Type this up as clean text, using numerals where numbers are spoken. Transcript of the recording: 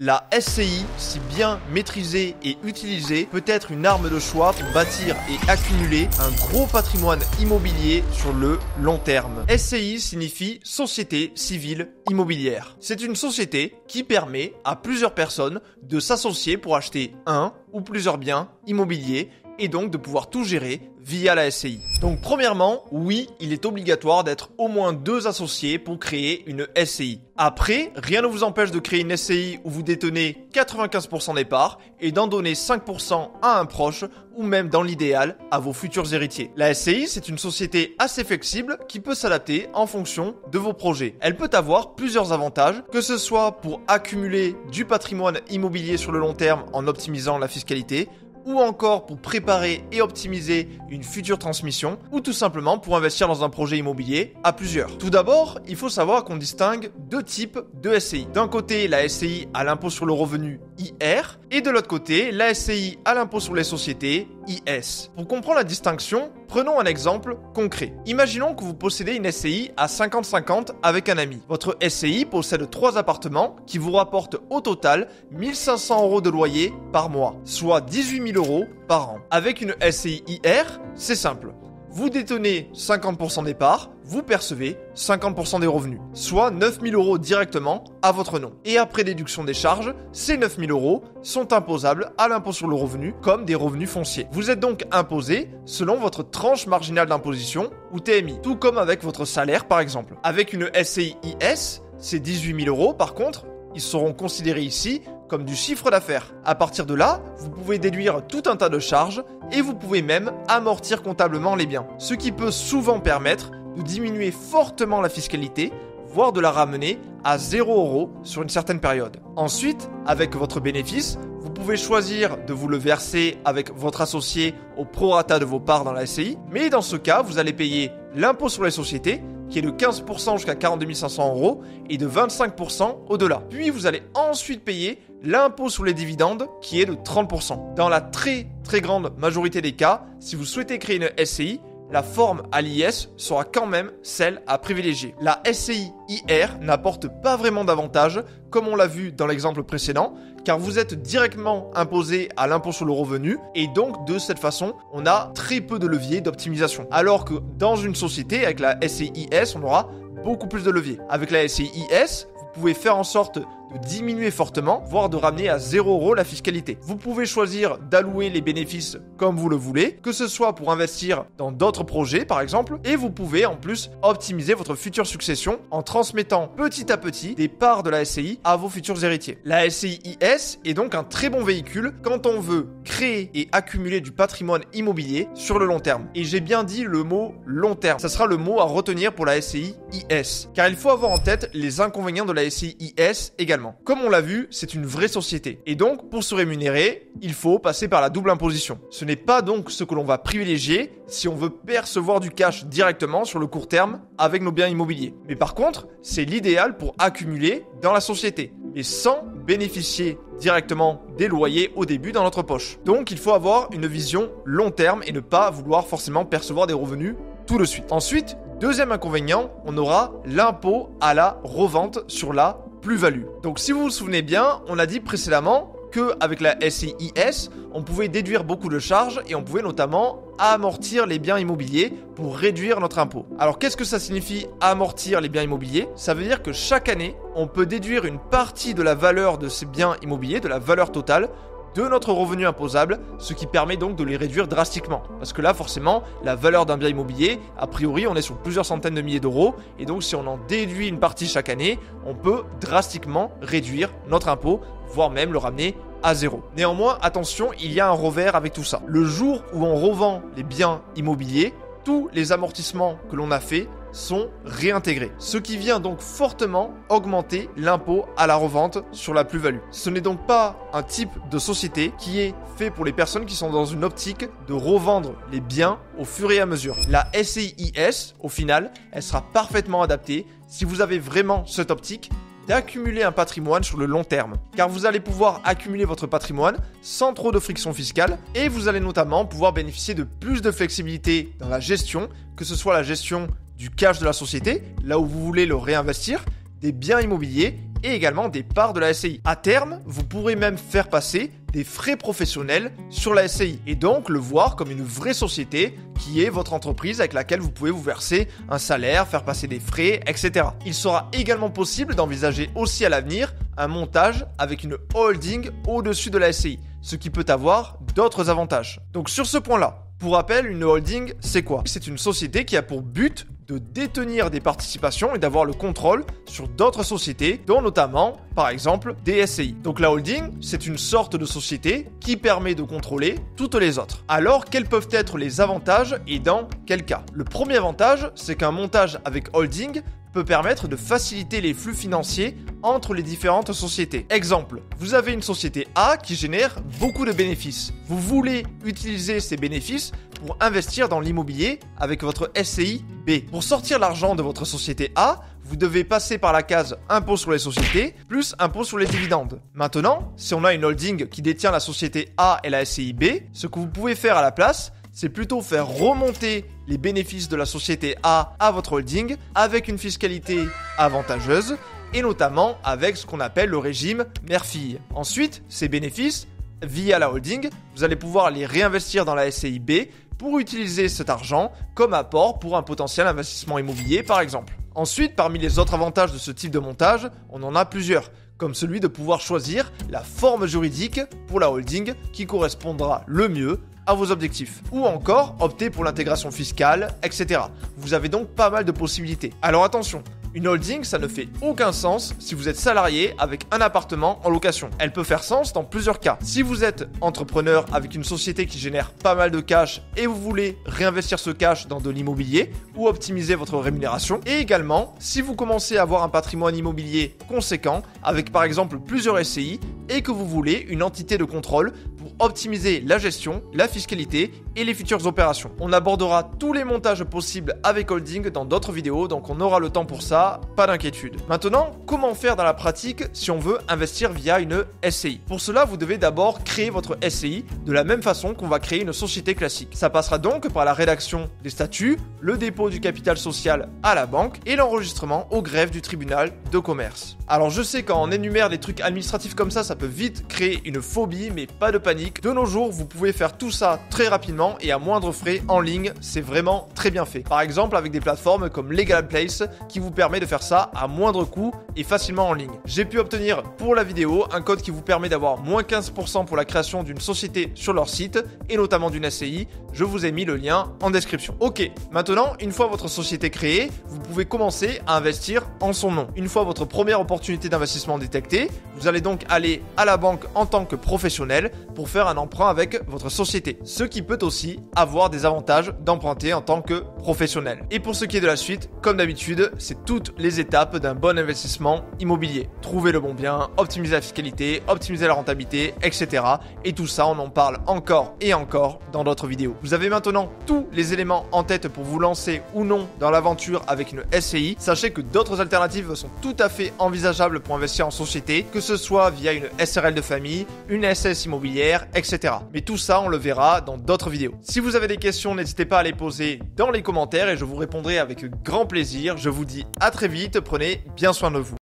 La SCI, si bien maîtrisée et utilisée, peut être une arme de choix pour bâtir et accumuler un gros patrimoine immobilier sur le long terme. SCI signifie Société Civile Immobilière. C'est une société qui permet à plusieurs personnes de s'associer pour acheter un ou plusieurs biens immobiliers et donc de pouvoir tout gérer via la SCI. Donc premièrement, oui, il est obligatoire d'être au moins 2 associés pour créer une SCI. Après, rien ne vous empêche de créer une SCI où vous détenez 95% des parts et d'en donner 5% à un proche ou même dans l'idéal à vos futurs héritiers. La SCI, c'est une société assez flexible qui peut s'adapter en fonction de vos projets. Elle peut avoir plusieurs avantages, que ce soit pour accumuler du patrimoine immobilier sur le long terme en optimisant la fiscalité, ou encore pour préparer et optimiser une future transmission, ou tout simplement pour investir dans un projet immobilier à plusieurs. Tout d'abord, il faut savoir qu'on distingue 2 types de SCI. D'un côté, la SCI à l'impôt sur le revenu IR, et de l'autre côté, la SCI à l'impôt sur les sociétés IS. Pour comprendre la distinction, prenons un exemple concret. Imaginons que vous possédez une SCI à 50-50 avec un ami. Votre SCI possède 3 appartements qui vous rapportent au total 1 500 € de loyer par mois, soit 18 000 € par an. Avec une SCI IR, c'est simple. Vous détenez 50% des parts, vous percevez 50% des revenus, soit 9 000 € directement à votre nom. Et après déduction des charges, ces 9 000 € sont imposables à l'impôt sur le revenu comme des revenus fonciers. Vous êtes donc imposé selon votre tranche marginale d'imposition ou TMI, tout comme avec votre salaire par exemple. Avec une SCI IS, ces 18 000 € par contre, ils seront considérés ici comme du chiffre d'affaires. À partir de là, vous pouvez déduire tout un tas de charges et vous pouvez même amortir comptablement les biens. Ce qui peut souvent permettre de diminuer fortement la fiscalité, voire de la ramener à 0 € sur une certaine période. Ensuite, avec votre bénéfice, vous pouvez choisir de vous le verser avec votre associé au prorata de vos parts dans la SCI, mais dans ce cas, vous allez payer l'impôt sur les sociétés, qui est de 15% jusqu'à 42 500 € et de 25% au-delà. Puis vous allez ensuite payer l'impôt sur les dividendes qui est de 30%. Dans la très grande majorité des cas, si vous souhaitez créer une SCI, la forme à l'IS sera quand même celle à privilégier. La SCI IR n'apporte pas vraiment d'avantages, comme on l'a vu dans l'exemple précédent, car vous êtes directement imposé à l'impôt sur le revenu, et donc de cette façon, on a très peu de leviers d'optimisation. Alors que dans une société, avec la SCI IS, on aura beaucoup plus de leviers. Avec la SCI IS, vous pouvez faire en sorte de diminuer fortement, voire de ramener à 0 € la fiscalité. Vous pouvez choisir d'allouer les bénéfices comme vous le voulez, que ce soit pour investir dans d'autres projets par exemple, et vous pouvez en plus optimiser votre future succession en transmettant petit à petit des parts de la SCI à vos futurs héritiers. La SCI IS est donc un très bon véhicule quand on veut créer et accumuler du patrimoine immobilier sur le long terme. Et j'ai bien dit le mot long terme. Ça sera le mot à retenir pour la SCI IS, car il faut avoir en tête les inconvénients de la SCI IS également. Comme on l'a vu, c'est une vraie société. Et donc, pour se rémunérer, il faut passer par la double imposition. Ce n'est pas donc ce que l'on va privilégier si on veut percevoir du cash directement sur le court terme avec nos biens immobiliers. Mais par contre, c'est l'idéal pour accumuler dans la société, mais sans bénéficier directement des loyers au début dans notre poche. Donc, il faut avoir une vision long terme et ne pas vouloir forcément percevoir des revenus tout de suite. Ensuite, deuxième inconvénient, on aura l'impôt à la revente sur la plus-value. Donc si vous vous souvenez bien, on a dit précédemment qu'avec la SCI IS, on pouvait déduire beaucoup de charges et on pouvait notamment amortir les biens immobiliers pour réduire notre impôt. Alors qu'est-ce que ça signifie amortir les biens immobiliers? Ça veut dire que chaque année, on peut déduire une partie de la valeur de ces biens immobiliers, de la valeur totale, de notre revenu imposable, ce qui permet donc de les réduire drastiquement. Parce que là, forcément, la valeur d'un bien immobilier, a priori, on est sur plusieurs centaines de milliers d'euros, et donc si on en déduit une partie chaque année, on peut drastiquement réduire notre impôt, voire même le ramener à 0. Néanmoins, attention, il y a un revers avec tout ça. Le jour où on revend les biens immobiliers, tous les amortissements que l'on a faits sont réintégrés. Ce qui vient donc fortement augmenter l'impôt à la revente sur la plus-value. Ce n'est donc pas un type de société qui est fait pour les personnes qui sont dans une optique de revendre les biens au fur et à mesure. La SCI IS, au final, elle sera parfaitement adaptée si vous avez vraiment cette optique d'accumuler un patrimoine sur le long terme. Car vous allez pouvoir accumuler votre patrimoine sans trop de friction fiscale et vous allez notamment pouvoir bénéficier de plus de flexibilité dans la gestion, que ce soit la gestion du cash de la société, là où vous voulez le réinvestir, des biens immobiliers et également des parts de la SCI. À terme, vous pourrez même faire passer des frais professionnels sur la SCI et donc le voir comme une vraie société qui est votre entreprise avec laquelle vous pouvez vous verser un salaire, faire passer des frais, etc. Il sera également possible d'envisager aussi à l'avenir un montage avec une holding au-dessus de la SCI, ce qui peut avoir d'autres avantages. Donc sur ce point-là, pour rappel, une holding, c'est quoi? C'est une société qui a pour but de détenir des participations et d'avoir le contrôle sur d'autres sociétés, dont notamment, par exemple, des SCI. Donc la holding, c'est une sorte de société qui permet de contrôler toutes les autres. Alors, quels peuvent être les avantages et dans quel cas? Le premier avantage, c'est qu'un montage avec holding peut permettre de faciliter les flux financiers entre les différentes sociétés. Exemple, vous avez une société A qui génère beaucoup de bénéfices. Vous voulez utiliser ces bénéfices pour investir dans l'immobilier avec votre SCI B. Pour sortir l'argent de votre société A, vous devez passer par la case impôt sur les sociétés plus impôt sur les dividendes. Maintenant, si on a une holding qui détient la société A et la SCI B, ce que vous pouvez faire à la place, c'est plutôt faire remonter les bénéfices de la société A à votre holding avec une fiscalité avantageuse et notamment avec ce qu'on appelle le régime mère-fille. Ensuite, ces bénéfices, via la holding, vous allez pouvoir les réinvestir dans la SCI B pour utiliser cet argent comme apport pour un potentiel investissement immobilier par exemple. Ensuite, parmi les autres avantages de ce type de montage, on en a plusieurs, comme celui de pouvoir choisir la forme juridique pour la holding qui correspondra le mieux à vos objectifs. Ou encore opter pour l'intégration fiscale, etc. Vous avez donc pas mal de possibilités. Alors attention, une holding, ça ne fait aucun sens si vous êtes salarié avec un appartement en location. Elle peut faire sens dans plusieurs cas. Si vous êtes entrepreneur avec une société qui génère pas mal de cash et vous voulez réinvestir ce cash dans de l'immobilier ou optimiser votre rémunération. Et également, si vous commencez à avoir un patrimoine immobilier conséquent avec par exemple plusieurs SCI et que vous voulez une entité de contrôle pour optimiser la gestion, la fiscalité et les futures opérations. On abordera tous les montages possibles avec holding dans d'autres vidéos, donc on aura le temps pour ça, pas d'inquiétude. Maintenant, comment faire dans la pratique si on veut investir via une SCI? Pour cela, vous devez d'abord créer votre SCI de la même façon qu'on va créer une société classique. Ça passera donc par la rédaction des statuts, le dépôt du capital social à la banque et l'enregistrement au greffe du tribunal de commerce. Alors je sais quand on énumère des trucs administratifs comme ça peut vite créer une phobie, mais pas de panique. De nos jours, vous pouvez faire tout ça très rapidement et à moindre frais en ligne. C'est vraiment très bien fait. Par exemple, avec des plateformes comme Legal Place qui vous permet de faire ça à moindre coût et facilement en ligne. J'ai pu obtenir pour la vidéo un code qui vous permet d'avoir moins 15% pour la création d'une société sur leur site et notamment d'une SCI. Je vous ai mis le lien en description. Ok, maintenant, une fois votre société créée, vous pouvez commencer à investir en son nom. Une fois votre première opportunité d'investissement détectée, vous allez donc aller à la banque en tant que professionnel pour faire un emprunt avec votre société. Ce qui peut aussi avoir des avantages d'emprunter en tant que professionnel. Et pour ce qui est de la suite, comme d'habitude, c'est toutes les étapes d'un bon investissement immobilier. Trouver le bon bien, optimiser la fiscalité, optimiser la rentabilité, etc. Et tout ça, on en parle encore et encore dans d'autres vidéos. Vous avez maintenant tous les éléments en tête pour vous lancer ou non dans l'aventure avec une SCI. Sachez que d'autres alternatives sont tout à fait envisageables pour investir en société, que ce soit via une SRL de famille, une SS immobilière, etc. Mais tout ça, on le verra dans d'autres vidéos. Si vous avez des questions, n'hésitez pas à les poser dans les commentaires et je vous répondrai avec grand plaisir. Je vous dis à très vite, prenez bien soin de vous.